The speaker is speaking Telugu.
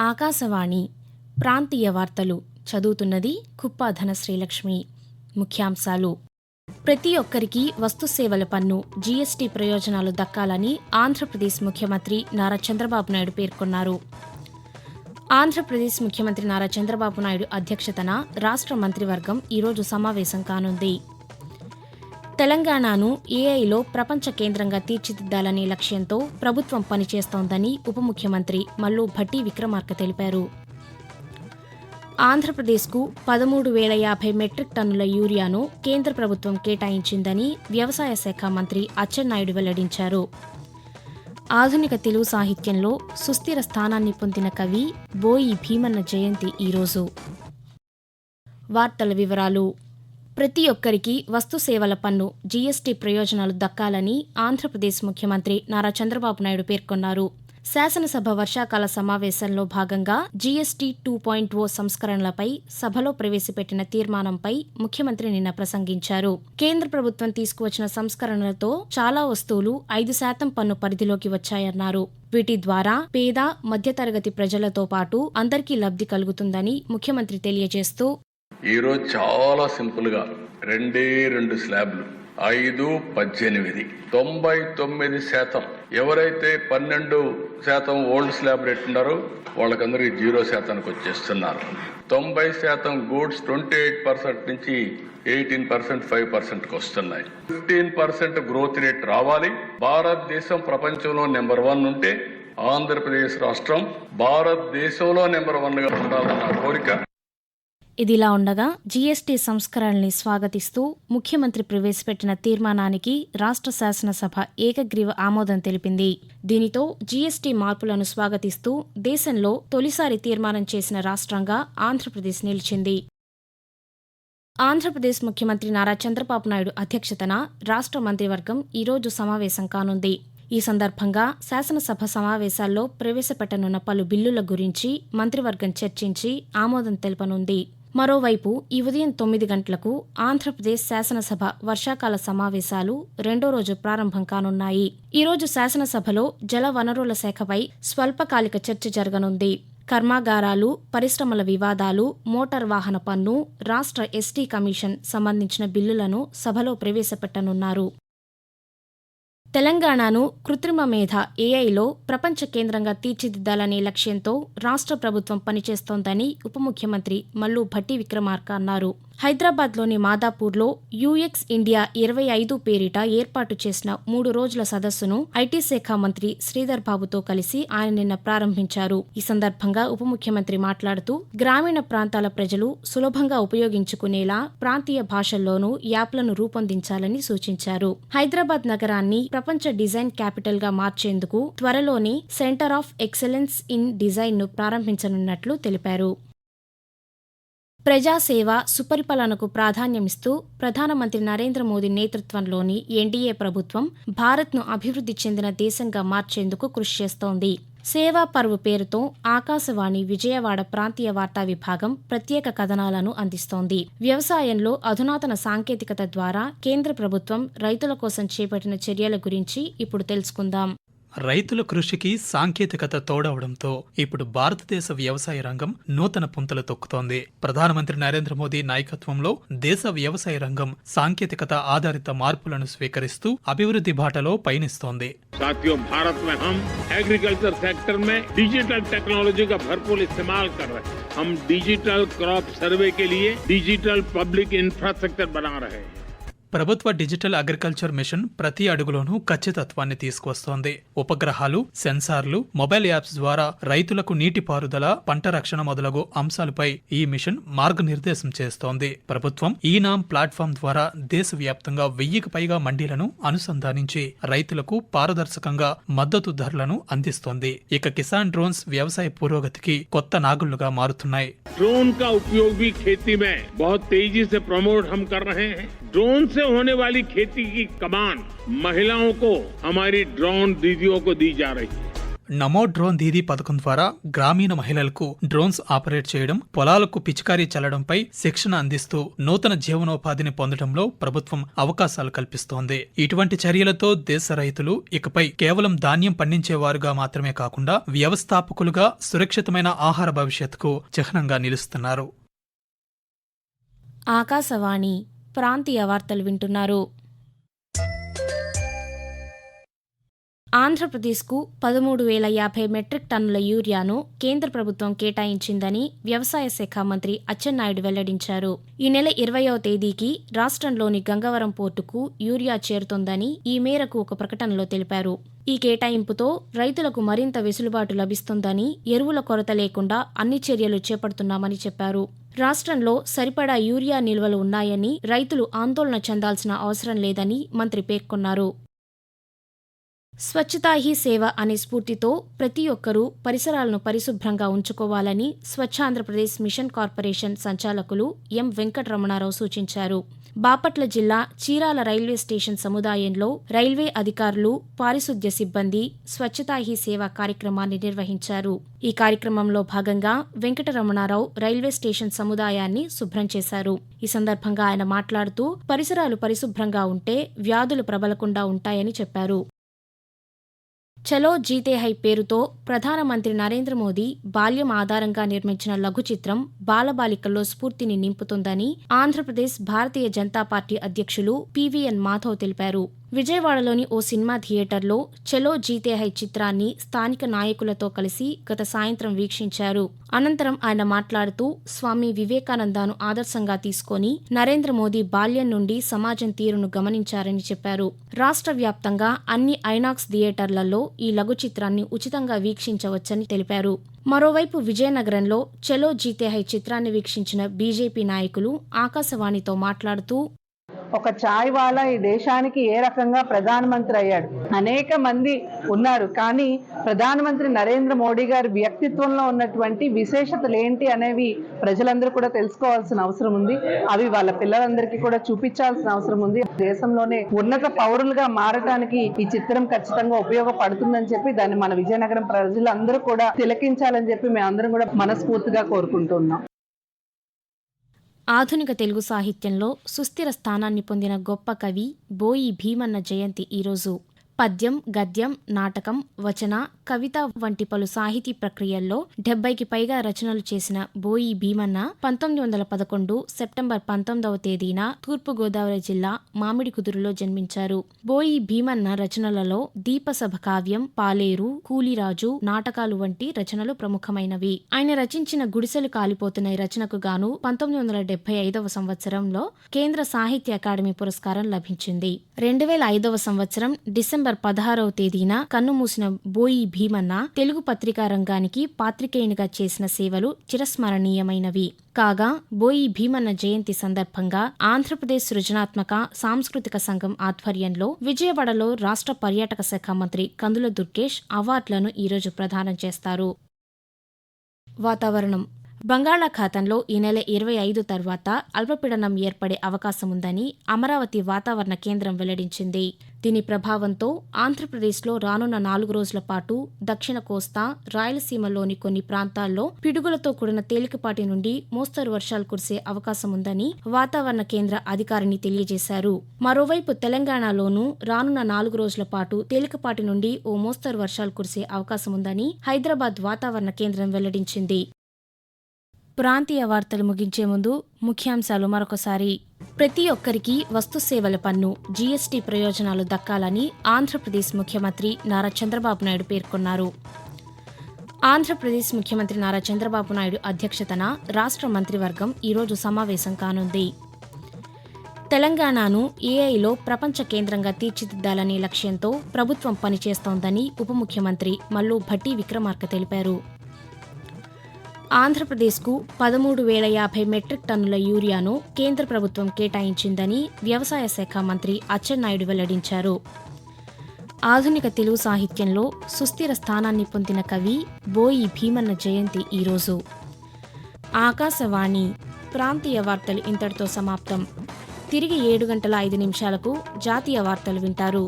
ఆకాశవాణి ప్రాంతీయ వార్తలు చదువుతున్నది కుప్ప ధనశ్రీలక్ష్మి. ముఖ్యాంశాలు: ప్రతి ఒక్కరికి వస్తుసేవల పన్ను జీఎస్టీ ప్రయోజనాలు దక్కాలని ఆంధ్రప్రదేశ్ ముఖ్యమంత్రి నారా చంద్రబాబు నాయుడు పేర్కొన్నారు. ఆంధ్రప్రదేశ్ ముఖ్యమంత్రి నారా చంద్రబాబు నాయుడు అధ్యక్షతన రాష్ట్ర మంత్రివర్గం ఈరోజు సమావేశం కానుంది. తెలంగాణను ఏఐలో ప్రపంచ కేంద్రంగా తీర్చిదిద్దాలనే లక్ష్యంతో ప్రభుత్వం పనిచేస్తోందని ఉప ముఖ్యమంత్రి మల్లు భట్టి విక్రమార్క తెలిపారు. ఆంధ్రప్రదేశ్కు 13,050 మెట్రిక్ టన్నుల యూరియాను కేంద్ర ప్రభుత్వం కేటాయించిందని వ్యవసాయ శాఖ మంత్రి అచ్చెన్నాయుడు వెల్లడించారు. ఆధునిక తెలుగు సాహిత్యంలో సుస్థిర స్థానాన్ని పొందిన కవి బోయి భీమన్న జయంతి ఈరోజు. వార్తల వివరాలు: ప్రతి ఒక్కరికి వస్తుసేవల పన్ను జీఎస్టీ ప్రయోజనాలు దక్కాలని ఆంధ్రప్రదేశ్ ముఖ్యమంత్రి నారా చంద్రబాబు నాయుడు పేర్కొన్నారు. శాసనసభ వర్షాకాల సమావేశంలో భాగంగా జీఎస్టీ 2.0 సంస్కరణలపై సభలో ప్రవేశపెట్టిన తీర్మానంపై ముఖ్యమంత్రి నిన్న ప్రసంగించారు. కేంద్ర ప్రభుత్వం తీసుకువచ్చిన సంస్కరణలతో చాలా వస్తువులు 5% పన్ను పరిధిలోకి వచ్చాయన్నారు. వీటి ద్వారా పేద, మధ్యతరగతి ప్రజలతో పాటు అందరికీ లబ్ధి కలుగుతుందని ముఖ్యమంత్రి తెలియజేస్తూ, ఈరోజు చాలా సింపుల్ గా 2 స్లాబ్లు 5, 18, 99% ఎవరైతే 12% ఓల్డ్ స్లాబ్ రేట్ ఉన్నారో వాళ్ళకందరికీ 0% వచ్చేస్తున్నారు. 90% గూడ్స్ 28% నుంచి 18%, 5% వస్తున్నాయి. 15% గ్రోత్ రేట్ రావాలి. భారతదేశం ప్రపంచంలో నెంబర్ 1 ఉంటే ఆంధ్రప్రదేశ్ రాష్ట్రం భారతదేశంలో నెంబర్ 1 గా ఉండాలన్న కోరిక. ఇదిలా ఉండగా జీఎస్టీ సంస్కరణల్ని స్వాగతిస్తూ ముఖ్యమంత్రి ప్రవేశపెట్టిన తీర్మానానికి రాష్ట్ర శాసనసభ ఏకగ్రీవ ఆమోదం తెలిపింది. దీనితో జీఎస్టీ మార్పులను స్వాగతిస్తూ దేశంలో తొలిసారి తీర్మానం చేసిన రాష్ట్రంగా ఆంధ్రప్రదేశ్ నిలిచింది. ఆంధ్రప్రదేశ్ ముఖ్యమంత్రి నారా చంద్రబాబు నాయుడు అధ్యక్షతన రాష్ట్ర మంత్రివర్గం ఈరోజు సమావేశం కానుంది. ఈ సందర్భంగా శాసనసభ సమావేశాల్లో ప్రవేశపెట్టనున్న పలు బిల్లుల గురించి మంత్రివర్గం చర్చించి ఆమోదం తెలపనుంది. మరోవైపు ఈ ఉదయం 9 గంటలకు ఆంధ్రప్రదేశ్ శాసనసభ వర్షాకాల సమావేశాలు 2వ రోజు ప్రారంభం కానున్నాయి. ఈరోజు శాసనసభలో జల వనరుల శాఖపై స్వల్పకాలిక చర్చ జరగనుంది. కర్మాగారాలు, పరిశ్రమల వివాదాలు, మోటార్ వాహన పన్ను, రాష్ట్ర ఎస్టీ కమిషన్ సంబంధించిన బిల్లులను సభలో ప్రవేశపెట్టనున్నారు. తెలంగాణను కృత్రిమ మేధ ఏఐలో ప్రపంచ కేంద్రంగా తీర్చిదిద్దాలనే లక్ష్యంతో రాష్ట్ర ప్రభుత్వం పనిచేస్తోందని ఉప ముఖ్యమంత్రి మల్లు భట్టి విక్రమార్క అన్నారు. హైదరాబాద్లోని మాదాపూర్లో యూఎక్స్ ఇండియా 25 పేరిట ఏర్పాటు చేసిన 3 రోజుల సదస్సును ఐటీ శాఖ మంత్రి శ్రీధర్ బాబుతో కలిసి ఆయన నిన్న ప్రారంభించారు. ఈ సందర్భంగా ఉప ముఖ్యమంత్రి మాట్లాడుతూ, గ్రామీణ ప్రాంతాల ప్రజలు సులభంగా ఉపయోగించుకునేలా ప్రాంతీయ భాషల్లోనూ యాప్లను రూపొందించాలని సూచించారు. హైదరాబాద్ నగరాన్ని ప్రపంచ డిజైన్ క్యాపిటల్ గా మార్చేందుకు త్వరలోనే centre of excellence in design ను ప్రారంభించనున్నట్లు తెలిపారు. ప్రజాసేవ, సుపరిపాలనకు ప్రాధాన్యమిస్తూ ప్రధానమంత్రి నరేంద్ర మోదీ నేతృత్వంలోని ఎన్డీఏ ప్రభుత్వం భారత్ను అభివృద్ధి చెందిన దేశంగా మార్చేందుకు కృషి చేస్తోంది. సేవా పర్వ్ పేరుతో ఆకాశవాణి విజయవాడ ప్రాంతీయ వార్తా విభాగం ప్రత్యేక కథనాలను అందిస్తోంది. వ్యవసాయంలో అధునాతన సాంకేతికత ద్వారా కేంద్ర ప్రభుత్వం రైతుల కోసం చేపట్టిన చర్యల గురించి ఇప్పుడు తెలుసుకుందాం. రైతుల కృషికి సాంకేతికత తోడవడంతో ఇప్పుడు భారతదేశ వ్యవసాయ రంగం నూతన పుంతలు తొక్కుతోంది. ప్రధానమంత్రి నరేంద్ర మోదీ నాయకత్వంలో దేశ వ్యవసాయ రంగం సాంకేతికత ఆధారిత మార్పులను స్వీకరిస్తూ అభివృద్ధి బాటలో పయనిస్తోంది. साथियों, भारत में हम एग्रीकल्चर सेक्टर में डिजिटल टेक्नोलॉजी का भरपूर इस्तेमाल कर रहे हैं. हम डिजिटल क्रॉप सर्वे के लिए डिजिटल पब्लिक इंफ्रास्ट्रक्चर बना रहे हैं. ప్రభుత్వ డిజిటల్ అగ్రికల్చర్ మిషన్ ప్రతి అడుగులోనూ ఖచ్చితత్వాన్ని తీసుకువస్తోంది. ఉపగ్రహాలు, సెన్సార్లు, మొబైల్ యాప్స్ ద్వారా రైతులకు నీటిపారుదల, పంట రక్షణ మొదలగు అంశాలపై ఈ మిషన్ మార్గనిర్దేశం చేస్తోంది. ప్రభుత్వం ఈనామ్ ప్లాట్ఫామ్ ద్వారా దేశవ్యాప్తంగా 1000కి పైగా మండీలను అనుసంధానించి రైతులకు పారదర్శకంగా మద్దతు ధరలను అందిస్తోంది. ఇక కిసాన్ డ్రోన్స్ వ్యవసాయ పురోగతికి కొత్త నాగుళ్లుగా మారుతున్నాయి. ड्रोन का उपयोग भी खेती में बहुत तेजी से प्रमोट हम कर रहे हैं. ड्रोन से होने वाली खेती की कमान महिलाओं को हमारी ड्रोन दीदियों को दी जा रही है. నమో డ్రోన్ దీదీ పథకం ద్వారా గ్రామీణ మహిళలకు డ్రోన్స్ ఆపరేట్ చేయడం, పొలాలకు పిచికారీ చల్లడంపై శిక్షణ అందిస్తూ నూతన జీవనోపాధిని పొందడంలో ప్రభుత్వం అవకాశాలు కల్పిస్తోంది. ఇటువంటి చర్యలతో దేశ రైతులు ఇకపై కేవలం ధాన్యం పండించేవారుగా మాత్రమే కాకుండా వ్యవస్థాపకులుగా సురక్షితమైన ఆహార భవిష్యత్తుకు చిహ్నంగా నిలుస్తున్నారు. ఆకాశవాణి ప్రాంతీయ వార్తలు వింటున్నారు. ఆంధ్రప్రదేశ్కు 13,050 మెట్రిక్ టన్నుల యూరియాను కేంద్ర ప్రభుత్వం కేటాయించిందని వ్యవసాయ శాఖ మంత్రి అచ్చెన్నాయుడు వెల్లడించారు. ఈ నెల 20వ తేదీకి రాష్ట్రంలోని గంగవరం పోర్టుకు యూరియా చేరుతోందని ఈ మేరకు ఒక ప్రకటనలో తెలిపారు. ఈ కేటాయింపుతో రైతులకు మరింత వెసులుబాటు లభిస్తుందని, ఎరువుల కొరత లేకుండా అన్ని చర్యలు చేపడుతున్నామని చెప్పారు. రాష్ట్రంలో సరిపడా యూరియా నిల్వలు ఉన్నాయని, రైతులు ఆందోళన చెందాల్సిన అవసరం లేదని మంత్రి పేర్కొన్నారు. స్వచ్ఛతా హీ సేవ అనే స్ఫూర్తితో ప్రతి ఒక్కరూ పరిసరాలను పరిశుభ్రంగా ఉంచుకోవాలని స్వచ్ఛాంధ్రప్రదేశ్ మిషన్ కార్పొరేషన్ సంచాలకులు ఎం వెంకటరమణారావు సూచించారు. బాపట్ల జిల్లా చీరాల రైల్వే స్టేషన్ సముదాయంలో రైల్వే అధికారులు, పారిశుద్ధ్య సిబ్బంది స్వచ్ఛతా హీ సేవ కార్యక్రమాన్ని నిర్వహించారు. ఈ కార్యక్రమంలో భాగంగా వెంకటరమణారావు రైల్వే స్టేషన్ సముదాయాన్ని శుభ్రం చేశారు. ఈ సందర్భంగా ఆయన మాట్లాడుతూ పరిసరాలు పరిశుభ్రంగా ఉంటే వ్యాధులు ప్రబలకుండా ఉంటాయని చెప్పారు. చలో జీతే హై పేరుతో ప్రధానమంత్రి నరేంద్ర మోదీ బాల్యం ఆధారంగా నిర్మించిన లఘు చిత్రం బాలబాలికల్లో స్ఫూర్తిని నింపుతుందని ఆంధ్రప్రదేశ్ భారతీయ జనతా పార్టీ అధ్యక్షులు పివిఎన్ మాధవ్ తెలిపారు. విజయవాడలోని ఓ సినిమా థియేటర్లో చలో జీతే హై చిత్రాన్ని స్థానిక నాయకులతో కలిసి గత సాయంత్రం వీక్షించారు. అనంతరం ఆయన మాట్లాడుతూ స్వామి వివేకానందను ఆదర్శంగా తీసుకొని నరేంద్ర మోదీ బాల్యం నుండి సమాజం తీరును గమనించారని చెప్పారు. రాష్ట్ర వ్యాప్తంగా అన్ని ఐనాక్స్ థియేటర్లలో ఈ లఘు చిత్రాన్ని ఉచితంగా వీక్షించవచ్చని తెలిపారు. మరోవైపు విజయనగరంలో చలో జీతే హై చిత్రాన్ని వీక్షించిన బీజేపీ నాయకులు ఆకాశవాణితో మాట్లాడుతూ ఒక ఛాయ్ వాలా ఈ దేశానికి ఏ రకంగా ప్రధానమంత్రి అయ్యాడు. అనేక మంది ఉన్నారు, కానీ ప్రధానమంత్రి నరేంద్ర మోడీ గారి వ్యక్తిత్వంలో ఉన్నటువంటి విశేషతలు ఏంటి అనేవి ప్రజలందరూ కూడా తెలుసుకోవాల్సిన అవసరం ఉంది. అవి వాళ్ళ పిల్లలందరికీ కూడా చూపించాల్సిన అవసరం ఉంది. దేశంలోనే ఉన్నత పౌరులుగా మారటానికి ఈ చిత్రం ఖచ్చితంగా ఉపయోగపడుతుందని చెప్పి దాన్ని మన విజయనగరం ప్రజలందరూ కూడా తిలకించాలని చెప్పి మేమందరం కూడా మనస్ఫూర్తిగా కోరుకుంటున్నాం. ఆధునిక తెలుగు సాహిత్యంలో సుస్థిర స్థానాన్ని పొందిన గొప్ప కవి బోయి భీమన్న జయంతి ఈరోజు. పద్యం, గద్యం, నాటకం, వచన, కవిత వంటి పలు సాహితీ ప్రక్రియల్లో 70కి పైగా రచనలు చేసిన బోయి భీమన్న 1911 సెప్టెంబర్ 19వ తేదీన తూర్పుగోదావరి జిల్లా మామిడికుదురులో జన్మించారు. బోయి భీమన్న రచనలలో దీపసభ కావ్యం, పాలేరు, కూలిరాజు, నాటకాలు వంటి రచనలు ప్రముఖమైనవి. ఆయన రచించిన గుడిసెలు కాలిపోతున్న రచనకు గాను 1975వ సంవత్సరంలో కేంద్ర సాహిత్య అకాడమీ పురస్కారం లభించింది. 2005వ సంవత్సరం డిసెంబర్ 16వ తేదీన కన్నుమూసిన బోయి భీమన్న తెలుగు పత్రికా రంగానికి పాత్రికేయునిగా చేసిన సేవలు చిరస్మరణీయమైనవి. కాగా బోయి భీమన్న జయంతి సందర్భంగా ఆంధ్రప్రదేశ్ సృజనాత్మక సాంస్కృతిక సంఘం ఆధ్వర్యంలో విజయవాడలో రాష్ట్ర పర్యాటక శాఖ మంత్రి కందుల దుర్గేష్ అవార్డులను ఈరోజు ప్రదానం చేస్తారు. వాతావరణం. బంగాళాఖాతంలో ఈ నెల 25 తర్వాత అల్పపీడనం ఏర్పడే అవకాశముందని అమరావతి వాతావరణ కేంద్రం వెల్లడించింది. దీని ప్రభావంతో ఆంధ్రప్రదేశ్లో రానున్న 4 రోజుల పాటు దక్షిణ కోస్తా, రాయలసీమలోని కొన్ని ప్రాంతాల్లో పిడుగులతో కూడిన తేలికపాటి నుండి మోస్తరు వర్షాలు కురిసే అవకాశముందని వాతావరణ కేంద్ర అధికారిని తెలియజేశారు. మరోవైపు తెలంగాణలోనూ రానున్న 4 రోజుల పాటు తేలికపాటి నుండి ఓ మోస్తరు వర్షాలు కురిసే అవకాశముందని హైదరాబాద్ వాతావరణ కేంద్రం వెల్లడించింది. ప్రాంతీయ వార్తలు ముగించే ముందు ముఖ్యాంశాలు మరొకసారి. ప్రతి ఒక్కరికి వస్తుసేవల పన్ను జీఎస్టీ ప్రయోజనాలు దక్కాలని ఆంధ్రప్రదేశ్ ముఖ్యమంత్రి నారా చంద్రబాబు నాయుడు పేర్కొన్నారు. ఆంధ్రప్రదేశ్ ముఖ్యమంత్రి నారా చంద్రబాబు నాయుడు అధ్యక్షతన రాష్ట్ర మంత్రివర్గం ఈరోజు సమావేశం కానుంది. తెలంగాణను ఏఐలో ప్రపంచ కేంద్రంగా తీర్చిదిద్దాలనే లక్ష్యంతో ప్రభుత్వం పనిచేస్తోందని ఉప ముఖ్యమంత్రి మల్లు భట్టి విక్రమార్క తెలిపారు. ఆంధ్రప్రదేశ్కు 13,050 మెట్రిక్ టన్నుల యూరియాను కేంద్ర ప్రభుత్వం కేటాయించిందని వ్యవసాయ శాఖ మంత్రి అచ్చెన్నాయుడు వెల్లడించారు. ఆధునిక తెలుగు సాహిత్యంలో సుస్థిర స్థానాన్ని పొందిన కవి బోయి భీమన్న జయంతి ఈరోజు. ఆకాశవాణి ప్రాంతీయ వార్తలు ఇంతటితో సమాప్తం. తిరిగి 7 గంటల 5 నిమిషాలకు జాతీయ వార్తలు వింటారు.